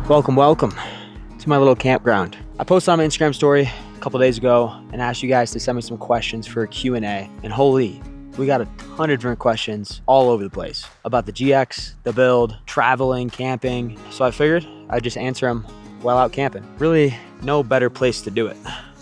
Welcome to my little campground. I posted on my Instagram story a couple days ago and asked you guys to send me some questions for a Q&A. And holy, we got a ton of different questions all over the place about the GX, the build, traveling, camping. So I figured I'd just answer them while out camping. Really, no better place to do it.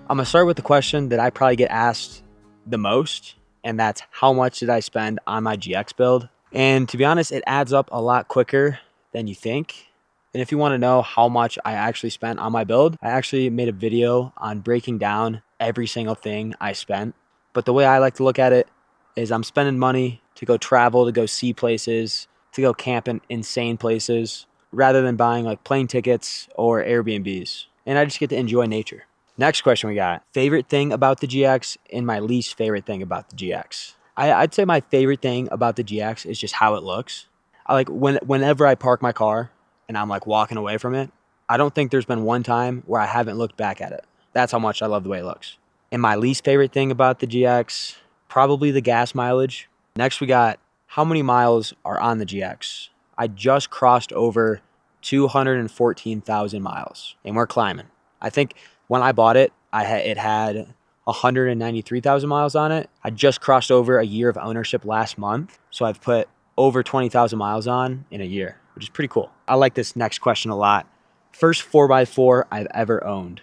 I'm gonna start with the question that I probably get asked the most, and that's how much did I spend on my GX build? And to be honest, it adds up a lot quicker than you think. And if you want to know how much I actually spent on my build, I actually made a video on breaking down every single thing I spent. But the way I like to look at it is I'm spending money to go travel, to go see places, to go camp in insane places, rather than buying like plane tickets or Airbnbs. And I just get to enjoy nature. Next question we got. Favorite thing about the GX and my least favorite thing about the GX. I'd say my favorite thing about the GX is just how it looks. I like whenever I park my car and I'm like walking away from it, I don't think there's been one time where I haven't looked back at it. That's how much I love the way it looks. And my least favorite thing about the GX, probably the gas mileage. Next we got how many miles are on the GX. I just crossed over 214,000 miles and we're climbing. I think when I bought it, it had 193,000 miles on it. I just crossed over a year of ownership last month. So I've put over 20,000 miles on in a year, which is pretty cool. I like this next question a lot. First 4x4 I've ever owned.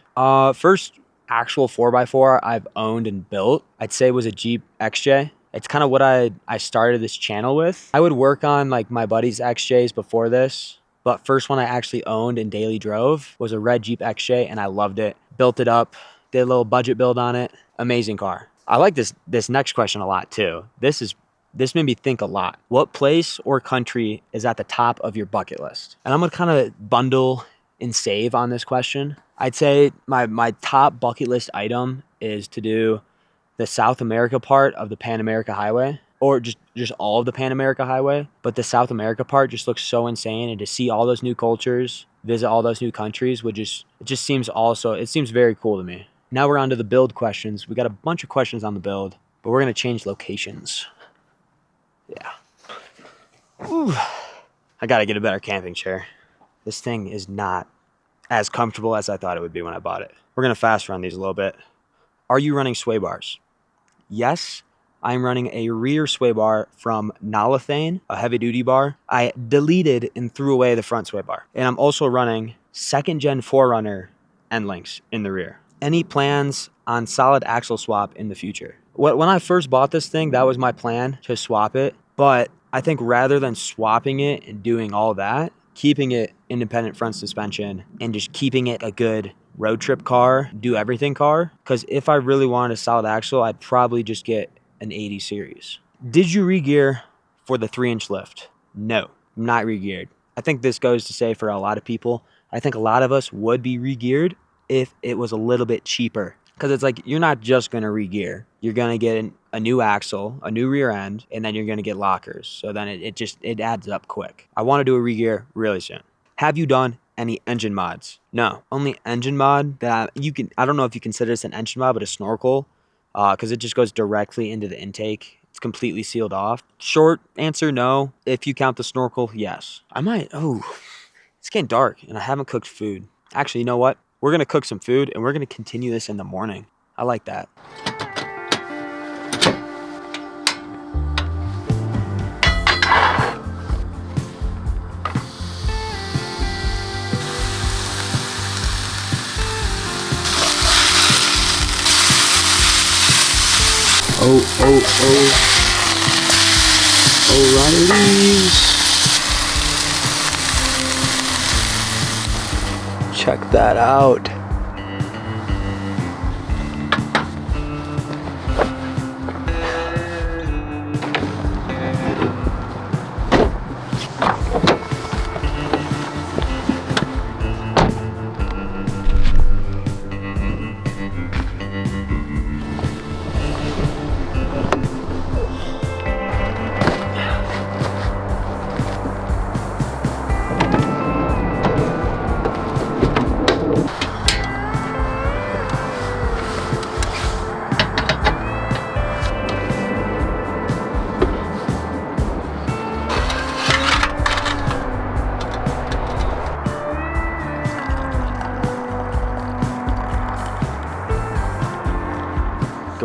First actual 4x4 I've owned and built, I'd say was a Jeep XJ. It's kind of what I started this channel with. I would work on like my buddy's XJs before this, but first one I actually owned and daily drove was a red Jeep XJ and I loved it. Built it up, did a little budget build on it. Amazing car. I like this next question a lot too. This made me think a lot. What place or country is at the top of your bucket list? And I'm gonna kind of bundle and save on this question. I'd say my top bucket list item is to do the South America part of the Pan America Highway, or just all of the Pan America Highway. But the South America part just looks so insane, and to see all those new cultures, visit all those new countries, it seems very cool to me. Now we're on to the build questions. We got a bunch of questions on the build, but we're gonna change locations. Yeah. Ooh. I gotta get a better camping chair. This thing is not as comfortable as I thought it would be when I bought it. We're gonna fast run these a little bit. Are you running sway bars? Yes, I'm running a rear sway bar from Nalathane, a heavy duty bar. I deleted and threw away the front sway bar. And I'm also running 2nd gen 4Runner end links in the rear. Any plans on solid axle swap in the future? When I first bought this thing, that was my plan, to swap it. But I think rather than swapping it and doing all that, keeping it independent front suspension and just keeping it a good road trip car, do everything car. Because if I really wanted a solid axle, I'd probably just get an 80 series. Did you re-gear for the 3-inch lift? No, I'm not re-geared. I think this goes to say for a lot of people, I think a lot of us would be re-geared if it was a little bit cheaper. Because it's like, you're not just going to re-gear. You're going to get a new axle, a new rear end, and then you're going to get lockers. So then it adds up quick. I want to do a re-gear really soon. Have you done any engine mods? No. Only engine mod that I don't know if you consider this an engine mod, but a snorkel, because it just goes directly into the intake. It's completely sealed off. Short answer, no. If you count the snorkel, yes. I might. Oh, it's getting dark and I haven't cooked food. Actually, you know what? We're going to cook some food and we're going to continue this in the morning. I like that. O'Reilly's. Check that out.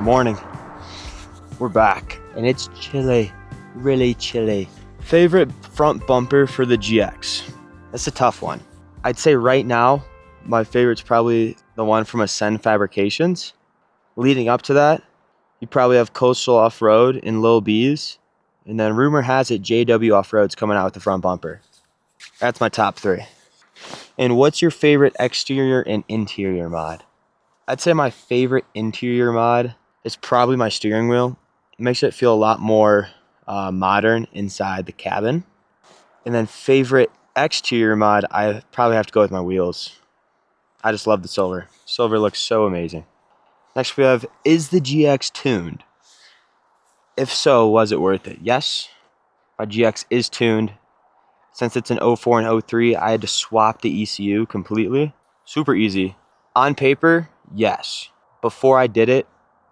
morning. We're back and it's chilly, really chilly. Favorite front bumper for the GX? That's a tough one. I'd say right now, my favorite's probably the one from Ascend Fabrications. Leading up to that, you probably have Coastal Off-Road and Lil B's. And then rumor has it JW Off-Road's coming out with the front bumper. That's my top 3. And what's your favorite exterior and interior mod? I'd say my favorite interior mod is probably my steering wheel. It makes it feel a lot more modern inside the cabin. And then favorite exterior mod, I probably have to go with my wheels. I just love the silver. Silver looks so amazing. Next we have, is the GX tuned? If so, was it worth it? Yes, my GX is tuned. Since it's an 04 and 03, I had to swap the ECU completely. Super easy. On paper, yes. Before I did it,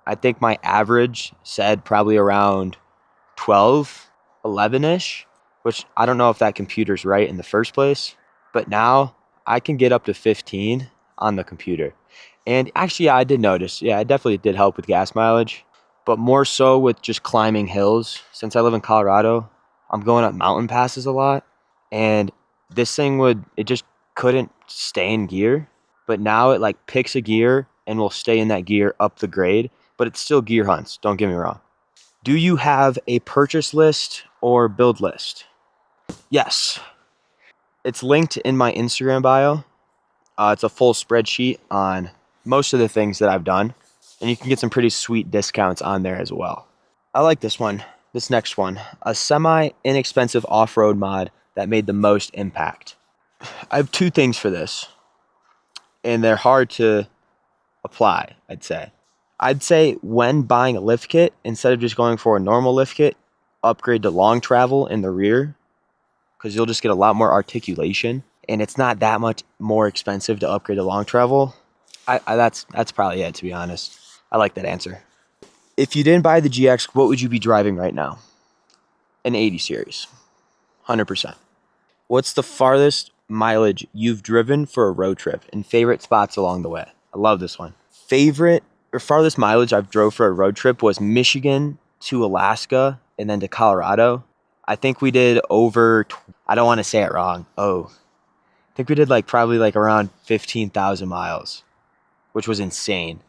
I think my average said probably around 12, 11-ish, which I don't know if that computer's right in the first place, but now I can get up to 15 on the computer. And actually, yeah, I did notice, yeah, it definitely did help with gas mileage, but more so with just climbing hills. Since I live in Colorado, I'm going up mountain passes a lot, and this thing it just couldn't stay in gear, but now it like picks a gear and will stay in that gear up the grade, but it's still gear hunts, don't get me wrong. Do you have a purchase list or build list? Yes. It's linked in my Instagram bio. It's a full spreadsheet on most of the things that I've done, and you can get some pretty sweet discounts on there as well. I like this one, this next one, a semi-inexpensive off-road mod that made the most impact. I have 2 things for this, and they're hard to apply, I'd say. I'd say when buying a lift kit, instead of just going for a normal lift kit, upgrade to long travel in the rear, because you'll just get a lot more articulation, and it's not that much more expensive to upgrade to long travel. That's probably it, to be honest. I like that answer. If you didn't buy the GX, what would you be driving right now? An 80 series, 100%. What's the farthest mileage you've driven for a road trip and favorite spots along the way? I love this one. Favorite or farthest mileage I've drove for a road trip was Michigan to Alaska and then to Colorado. I think we did over, I don't want to say it wrong. I think we did probably around 15,000 miles, which was insane.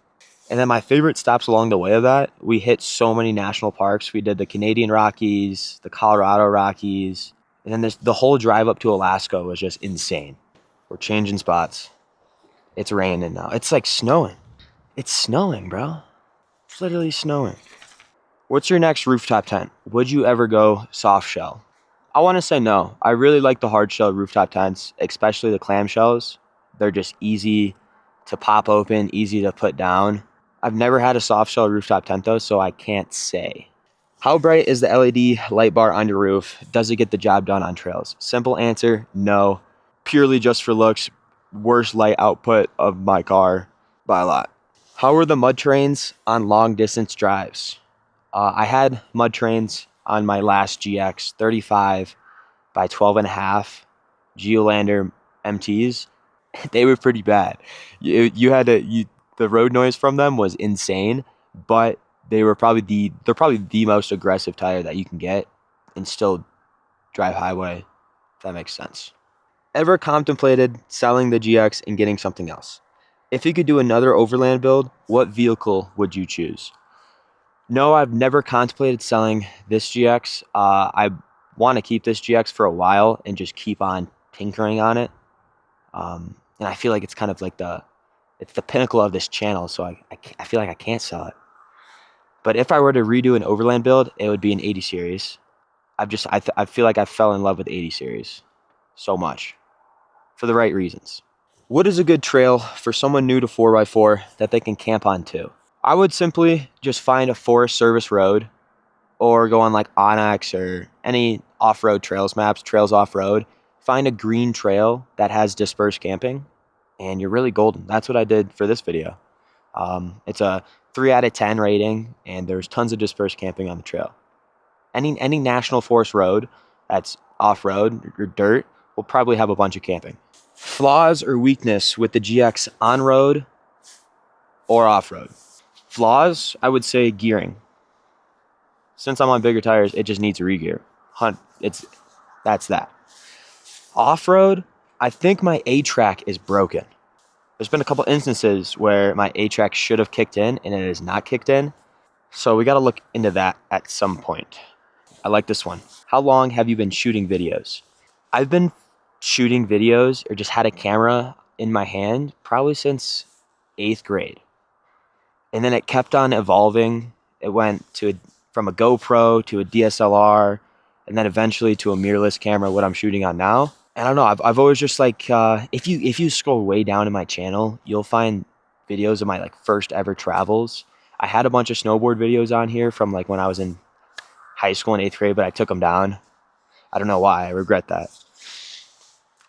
And then my favorite stops along the way of that, we hit so many national parks. We did the Canadian Rockies, the Colorado Rockies, and then the whole drive up to Alaska was just insane. We're changing spots. It's raining now. It's like snowing. It's snowing, bro. It's literally snowing. What's your next rooftop tent? Would you ever go soft shell? I want to say no. I really like the hard shell rooftop tents, especially the clamshells. They're just easy to pop open, easy to put down. I've never had a soft shell rooftop tent though, so I can't say. How bright is the LED light bar on your roof? Does it get the job done on trails? Simple answer, no. Purely just for looks. Worst light output of my car by a lot. How were the mud trains on long distance drives? I had mud trains on my last GX, 35 by 12.5 Geolander MTs. They were pretty bad. The road noise from them was insane, but they're probably the most aggressive tire that you can get and still drive highway, if that makes sense. Ever contemplated selling the GX and getting something else? If you could do another overland build, what vehicle would you choose? No, I've never contemplated selling this GX. I want to keep this GX for a while and just keep on tinkering on it. And I feel like it's kind of like it's the pinnacle of this channel, so I feel like I can't sell it. But if I were to redo an overland build, it would be an 80 series. I feel like I fell in love with 80 series so much for the right reasons. What is a good trail for someone new to 4x4 that they can camp on too? I would simply just find a Forest Service road or go on Onyx or any off-road trails maps, Trails Off-Road. Find a green trail that has dispersed camping and you're really golden. That's what I did for this video. It's a 3 out of 10 rating and there's tons of dispersed camping on the trail. Any national forest road that's off-road or dirt will probably have a bunch of camping. Flaws or weakness with the GX on-road or off-road? Flaws, I would say gearing. Since I'm on bigger tires, it just needs a re-gear. That's that. Off-road, I think my A-track is broken. There's been a couple instances where my A-track should have kicked in and it has not kicked in. So we got to look into that at some point. I like this one. How long have you been shooting videos? I've been shooting videos or just had a camera in my hand probably since 8th grade. And then it kept on evolving. It went from a GoPro to a DSLR and then eventually to a mirrorless camera, what I'm shooting on now. And I don't know, I've always just like, if you scroll way down in my channel, you'll find videos of my like first ever travels. I had a bunch of snowboard videos on here from like when I was in high school in 8th grade, but I took them down. I don't know why, I regret that.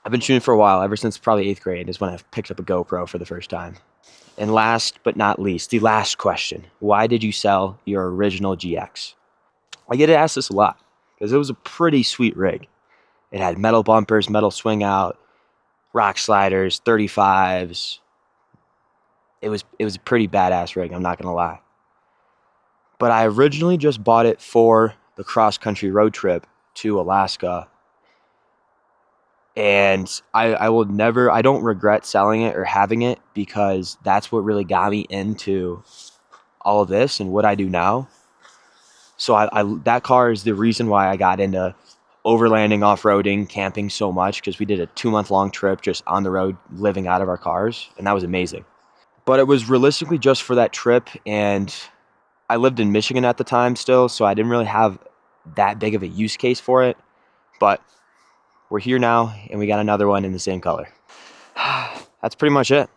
I've been shooting for a while, ever since probably 8th grade is when I picked up a GoPro for the first time. And last but not least, the last question, why did you sell your original GX? I get asked this a lot because it was a pretty sweet rig. It had metal bumpers, metal swing out, rock sliders, 35s. It was a pretty badass rig, I'm not going to lie. But I originally just bought it for the cross-country road trip to Alaska. And I don't regret selling it or having it because that's what really got me into all of this and what I do now. So that car is the reason why I got into overlanding, off-roading, camping so much, because we did a 2-month-long trip just on the road, living out of our cars, and that was amazing. But it was realistically just for that trip, and I lived in Michigan at the time still, so I didn't really have that big of a use case for it. But we're here now, and we got another one in the same color. That's pretty much it.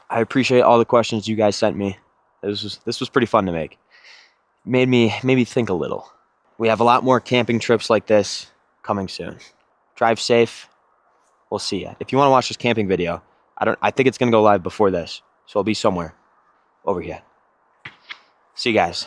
I appreciate all the questions you guys sent me. This was pretty fun to make. Made me think a little. We have a lot more camping trips like this coming soon. Drive safe. We'll see ya. If you want to watch this camping video, I think it's gonna go live before this, so it'll be somewhere over here. See you guys.